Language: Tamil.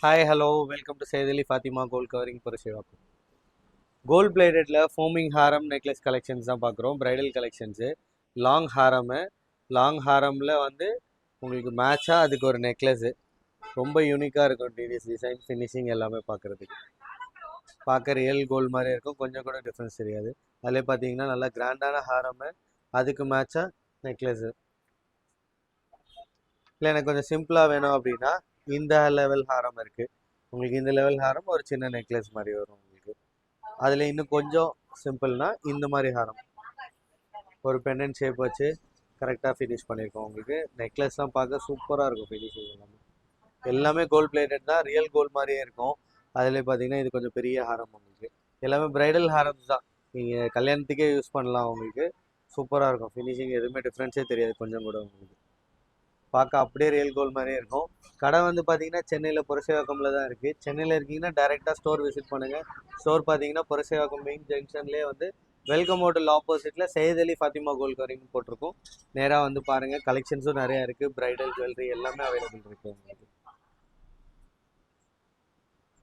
ஹாய் ஹலோ வெல்கம் டு சைதலி Fathima gold covering Purasaiwakkam. Gold பிளேடடில் ஃபோமிங் ஹாரம் நெக்லஸ் கலெக்ஷன்ஸ் தான் பார்க்குறோம். Bridal collections. லாங் ஹாரமு. லாங் ஹாரமில் வந்து உங்களுக்கு மேட்சாக அதுக்கு ஒரு நெக்லஸ்ஸு ரொம்ப யூனிக்காக இருக்கும். டிசைன் ஃபினிஷிங் எல்லாமே பார்க்குறதுக்கு பார்க்க ரியல் கோல்டு மாதிரி இருக்கும். கொஞ்சம் கூட டிஃப்ரென்ஸ் தெரியாது. அதிலே பார்த்தீங்கன்னா நல்லா கிராண்டான ஹாரமு, அதுக்கு மேட்சாக நெக்லஸ்ஸு. இல்லை எனக்கு கொஞ்சம் சிம்பிளாக வேணும் அப்படின்னா இந்த லெவல் ஹாரம் இருக்குது. உங்களுக்கு இந்த லெவல் ஹாரம் ஒரு சின்ன நெக்லஸ் மாதிரி வரும் உங்களுக்கு. அதில் இன்னும் கொஞ்சம் சிம்பிள்னா இந்த மாதிரி ஹாரம் ஒரு பெண்டன்ட் ஷேப் வச்சு கரெக்டாக ஃபினிஷ் பண்ணியிருக்கோம். உங்களுக்கு நெக்லஸ்லாம் பார்க்க சூப்பராக இருக்கும். ஃபினிஷிங் எல்லாமே கோல்ட் பிளேட்டட் தான், ரியல் கோல்டு மாதிரியே இருக்கும். அதில் பார்த்தீங்கன்னா இது கொஞ்சம் பெரிய ஹாரம் உங்களுக்கு. எல்லாமே பிரைடல் ஹாரம்ஸ் தான், நீங்கள் கல்யாணத்துக்கே யூஸ் பண்ணலாம். உங்களுக்கு சூப்பராக இருக்கும். ஃபினிஷிங் எதுவுமே டிஃப்ரென்ஸே தெரியாது கொஞ்சம் கூட. உங்களுக்கு பார்க்க அப்படியே ரியல் கோல்டு மாதிரியே இருக்கும். கடை வந்து பார்த்தீங்கன்னா சென்னையில் புரசைவாக்கமில் தான் இருக்குது. சென்னையில் இருக்கீங்கன்னா டைரெக்டாக ஸ்டோர் விசிட் பண்ணுங்கள். ஸ்டோர் பார்த்தீங்கன்னா புரசைவாக்கம் மெயின் ஜங்ஷன்லேயே வந்து வெல்கம் ஹோட்டல் ஆப்போசிட்டில் சையத் அலி ஃபாத்திமா கோல்ட் கவரிங் போட்டிருக்கோம். நேராக வந்து பாருங்கள். கலெக்ஷன்ஸும் நிறையா இருக்குது. ப்ரைடல் ஜுவல்லரி எல்லாமே அவைலபிள் இருக்குது உங்களுக்கு.